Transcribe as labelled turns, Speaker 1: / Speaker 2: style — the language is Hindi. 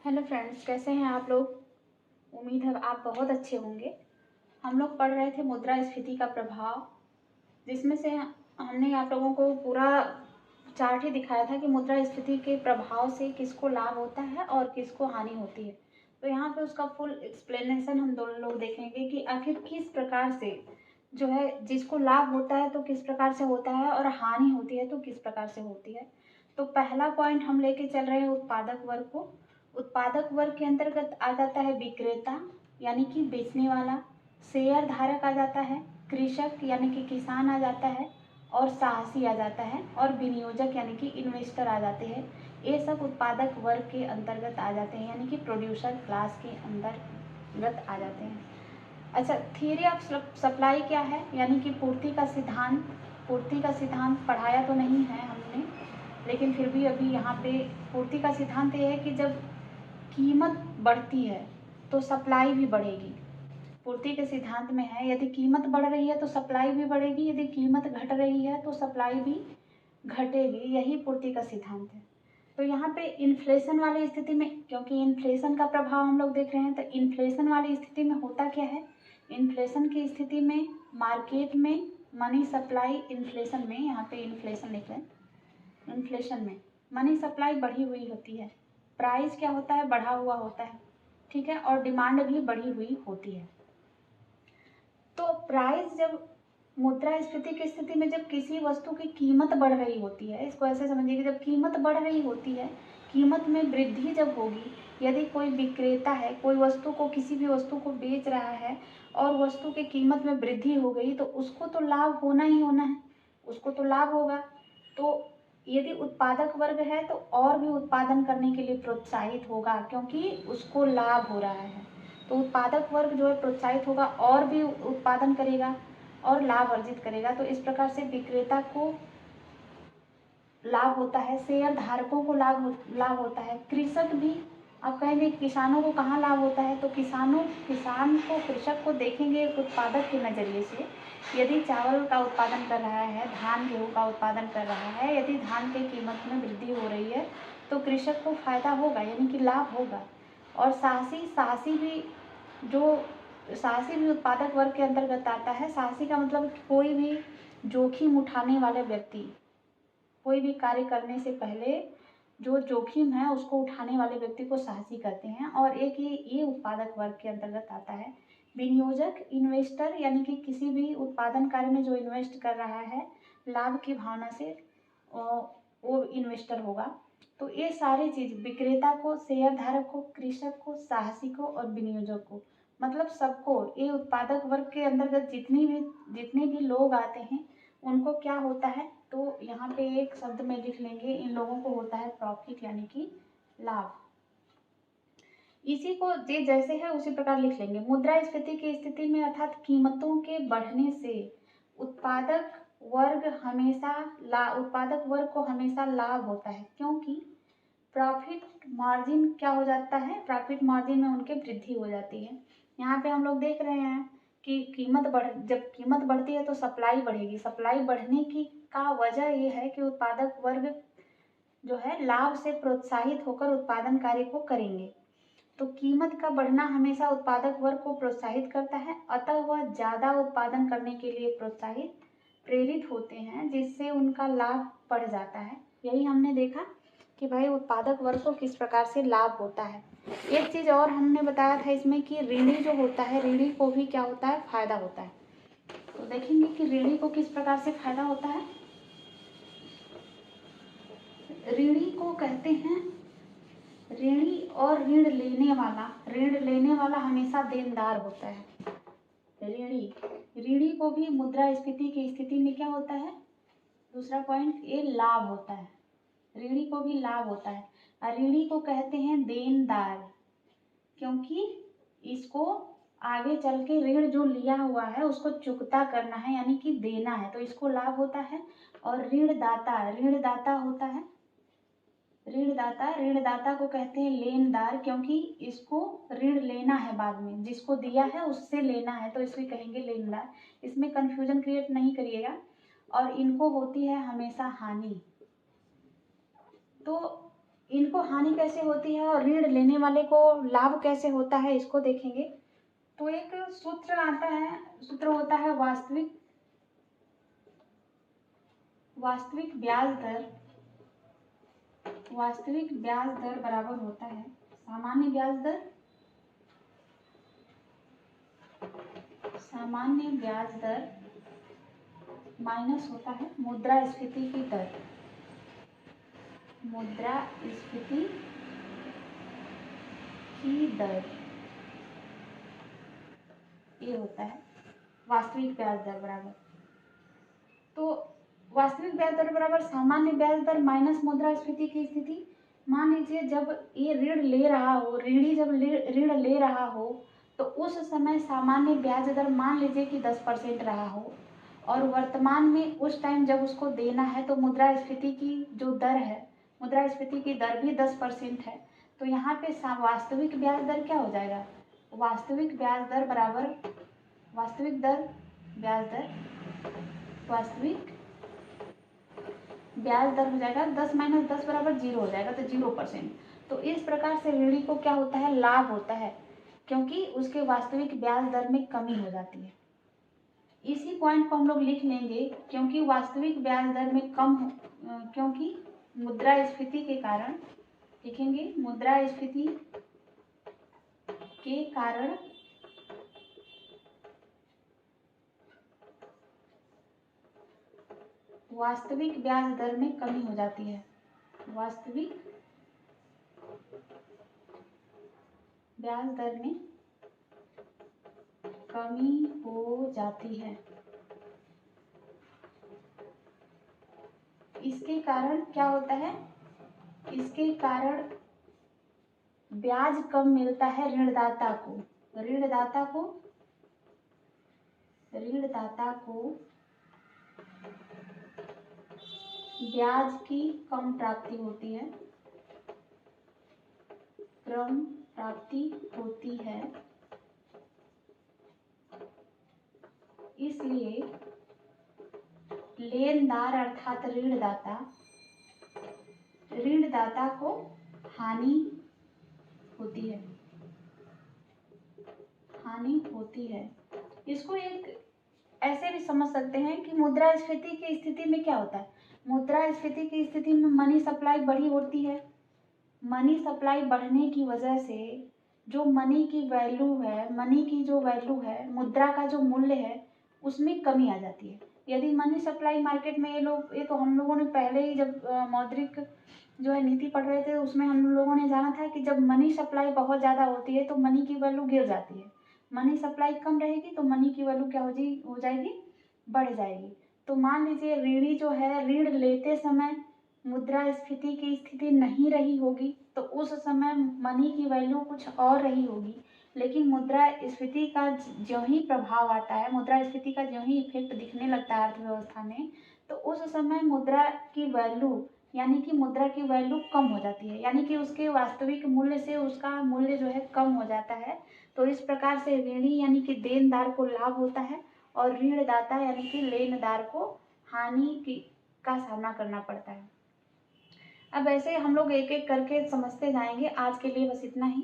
Speaker 1: हेलो फ्रेंड्स, कैसे हैं आप लोग। उम्मीद है आप बहुत अच्छे होंगे। हम लोग पढ़ रहे थे मुद्रास्फीति का प्रभाव, जिसमें से हमने आप लोगों को पूरा चार्ट ही दिखाया था कि मुद्रास्फीति के प्रभाव से किसको लाभ होता है और किसको हानि होती है। तो यहाँ पे उसका फुल एक्सप्लेनेशन हम दोनों लोग देखेंगे कि आखिर किस प्रकार से जो है जिसको लाभ होता है तो किस प्रकार से होता है और हानि होती है तो किस प्रकार से होती है। तो पहला पॉइंट हम लेके चल रहे हैं उत्पादक वर्ग को। उत्पादक वर्ग के अंतर्गत आ जाता है विक्रेता यानी कि बेचने वाला, शेयर धारक आ जाता है, कृषक यानी कि किसान आ जाता है, और साहसी आ जाता है, और विनियोजक यानी कि इन्वेस्टर आ जाते हैं। ये सब उत्पादक वर्ग के अंतर्गत आ जाते हैं यानी कि प्रोड्यूसर क्लास के अंतर्गत आ जाते हैं। अच्छा, थियरी ऑफ सप्लाई क्या है, यानी कि पूर्ति का सिद्धांत। पूर्ति का सिद्धांत पढ़ाया तो नहीं है हमने, लेकिन फिर भी अभी यहाँ पे पूर्ति का सिद्धांत ये है कि जब कीमत बढ़ती है तो सप्लाई भी बढ़ेगी। पूर्ति के सिद्धांत में है यदि कीमत बढ़ रही है तो सप्लाई भी बढ़ेगी, यदि कीमत घट रही है तो सप्लाई भी घटेगी। यही पूर्ति का सिद्धांत है। तो यहाँ पे इन्फ्लेशन वाली स्थिति में, क्योंकि इन्फ्लेशन का प्रभाव हम लोग देख रहे हैं, तो इन्फ्लेशन वाली स्थिति में होता क्या है। इन्फ्लेशन की स्थिति में मार्केट में मनी सप्लाई, इन्फ्लेशन में, यहाँ पे इन्फ्लेशन लिख रहे हैं, इन्फ्लेशन में मनी सप्लाई बढ़ी हुई होती है, प्राइस क्या होता है, बढ़ा हुआ होता है, ठीक है, और डिमांड भी बढ़ी हुई होती है। तो प्राइस जब मुद्रास्फीति की स्थिति में जब किसी वस्तु की कीमत बढ़ रही होती है, इसको ऐसे समझिए कि जब कीमत बढ़ रही होती है, कीमत में वृद्धि जब होगी, यदि कोई विक्रेता है, कोई वस्तु को, किसी भी वस्तु को बेच रहा है और वस्तु की कीमत में वृद्धि हो गई तो उसको तो लाभ होना ही होना है, उसको तो लाभ होगा। तो यदि उत्पादक वर्ग है तो और भी उत्पादन करने के लिए प्रोत्साहित होगा, क्योंकि उसको लाभ हो रहा है। तो उत्पादक वर्ग जो है प्रोत्साहित होगा और भी उत्पादन करेगा और लाभ अर्जित करेगा। तो इस प्रकार से विक्रेता को लाभ होता है, शेयर धारकों को लाभ होता है, कृषक भी। आप कहेंगे किसानों को कहाँ लाभ होता है, तो किसान को, कृषक को देखेंगे एक उत्पादक के नज़रिए से। यदि चावल का उत्पादन कर रहा है, धान गेहूँ का उत्पादन कर रहा है, यदि धान की कीमत में वृद्धि हो रही है तो कृषक को फायदा होगा, यानी कि लाभ होगा। और साहसी भी उत्पादक वर्ग के अंतर्गत आता है। साहसी का मतलब कोई भी जोखिम उठाने वाले व्यक्ति, कोई भी कार्य करने से पहले जो जोखिम है उसको उठाने वाले व्यक्ति को साहसी कहते हैं। और एक ये उत्पादक वर्ग के अंतर्गत आता है। विनियोजक, इन्वेस्टर, यानी कि किसी भी उत्पादन कार्य में जो इन्वेस्ट कर रहा है लाभ की भावना से, वो इन्वेस्टर होगा। तो ये सारी चीज़ विक्रेता को, शेयर धारक को, कृषक को, साहसी को और विनियोजक को, मतलब सबको, ये उत्पादक वर्ग के अंतर्गत जितने भी लोग आते हैं उनको क्या होता है, तो यहाँ पे एक शब्द में लिख लेंगे, इन लोगों को होता है प्रॉफिट, यानी कि लाभ। इसी को जैसे है उसी प्रकार लिख लेंगे। मुद्रास्फीति की स्थिति में अर्थात कीमतों के बढ़ने से उत्पादक उत्पादक वर्ग को हमेशा लाभ होता है, क्योंकि प्रॉफिट मार्जिन क्या हो जाता है, प्रॉफिट मार्जिन में उनके वृद्धि हो जाती है। यहाँ पे हम लोग देख रहे हैं कि जब कीमत बढ़ती है तो सप्लाई बढ़ेगी। सप्लाई बढ़ने की का वजह ये है कि उत्पादक वर्ग जो है लाभ से प्रोत्साहित होकर उत्पादन कार्य को करेंगे। तो कीमत का बढ़ना हमेशा उत्पादक वर्ग को प्रोत्साहित करता है, अतः वह ज़्यादा उत्पादन करने के लिए प्रेरित होते हैं, जिससे उनका लाभ बढ़ जाता है। यही हमने देखा कि भाई उत्पादक वर्ग को किस प्रकार से लाभ होता है। एक चीज़ और हमने बताया था इसमें कि ऋणी जो होता है, ऋणी को भी क्या होता है, फायदा होता है। तो देखेंगे कि ऋणी को किस प्रकार से फायदा होता है। ऋणी को कहते हैं ऋणी, और ऋण लेने वाला हमेशा देनदार होता है। ऋणी को भी मुद्रास्फीति की स्थिति में क्या होता है, दूसरा पॉइंट, ये लाभ होता है। ऋणी को भी लाभ होता है। ऋणी को कहते हैं देनदार, क्योंकि इसको आगे चल के ऋण जो लिया हुआ है उसको चुकता करना है, यानी कि देना है, तो इसको लाभ होता है। और ऋणदाता होता है, ऋणदाता को कहते हैं लेनदार, क्योंकि इसको ऋण लेना है, बाद में जिसको दिया है उससे लेना है, तो इसमें कहेंगे लेनदार। इसमें कंफ्यूजन क्रिएट नहीं करिएगा। और इनको होती है हमेशा हानि। तो इनको हानि कैसे होती है और ऋण लेने वाले को लाभ कैसे होता है, इसको देखेंगे। तो एक सूत्र आता है, सूत्र होता है वास्तविक ब्याज दर। वास्तविक ब्याज दर बराबर होता है सामान्य ब्याज दर। सामान्य ब्याज दर माइनस होता है मुद्रास्फीति की दर। मुद्रास्फीति की दर, ये होता है वास्तविक ब्याज दर बराबर। तो वास्तविक ब्याज दर बराबर सामान्य ब्याज दर माइनस मुद्रास्फीति की स्थिति। मान लीजिए जब ये ऋण ले रहा हो, ऋणी जब ऋण ले रहा हो, तो उस समय सामान्य ब्याज दर मान लीजिए कि 10% रहा हो, और वर्तमान में उस टाइम जब उसको देना है तो मुद्रास्फीति की जो दर है, मुद्रास्फीति की दर भी 10% है। तो यहाँ पे वास्तविक ब्याज दर क्या हो जाएगा? वास्तविक ब्याज दर बराबर वास्तविक ब्याज दर हो जाएगा 10 माइनस 10 बराबर 0 हो जाएगा, तो 0%। तो इस प्रकार से ऋणी को क्या होता है? लाभ होता है, क्योंकि उसके वास्तविक ब्याज दर में कमी हो जाती है। इसी पॉइंट को हम लोग लिख लेंगे, क्योंकि वास्तविक ब्याज दर में क्योंकि मुद्रास्फीति के कारण, लिखेंगे मुद्रास्फीति के कारण वास्तविक ब्याज दर में कमी हो जाती है। वास्तविक ब्याज दर में कमी हो जाती है। इसके कारण क्या होता है? इसके कारण ब्याज कम मिलता है ऋणदाता को। ऋणदाता को ब्याज की कम प्राप्ति होती है। इसलिए लेनदार अर्थात ऋणदाता को हानि होती है। इसको एक ऐसे भी समझ सकते हैं कि मुद्रास्फीति की स्थिति में क्या होता है? मुद्रास्फीति की स्थिति में मनी सप्लाई बढ़ी होती है। मनी सप्लाई बढ़ने की वजह से जो मनी की जो वैल्यू है, मुद्रा का जो मूल्य है, उसमें कमी आ जाती है। यदि मनी सप्लाई मार्केट में ये तो हम लोगों ने पहले ही जब मौद्रिक जो है नीति पढ़ रहे थे, उसमें हम लोगों ने जाना था कि जब मनी सप्लाई बहुत ज़्यादा होती है तो मनी की वैल्यू गिर जाती है। मनी सप्लाई कम रहेगी तो मनी की वैल्यू क्या हो जाएगी? बढ़ जाएगी। तो मान लीजिए ऋणी जो है, ऋण लेते समय मुद्रास्फीति की स्थिति नहीं रही होगी, तो उस समय मनी की वैल्यू कुछ और रही होगी। लेकिन मुद्रास्फीति का ज्यों ही प्रभाव आता है, मुद्रास्फीति का ज्यों ही इफेक्ट दिखने लगता है अर्थव्यवस्था में, तो उस समय मुद्रा की वैल्यू कम हो जाती है, यानी कि उसके वास्तविक मूल्य से उसका मूल्य जो है कम हो जाता है। तो इस प्रकार से ऋणी यानी कि देनदार को लाभ होता है, और ऋणदाता यानी कि लेनदार को हानि का सामना करना पड़ता है। अब ऐसे हम लोग एक एक करके समझते जाएंगे। आज के लिए बस इतना ही।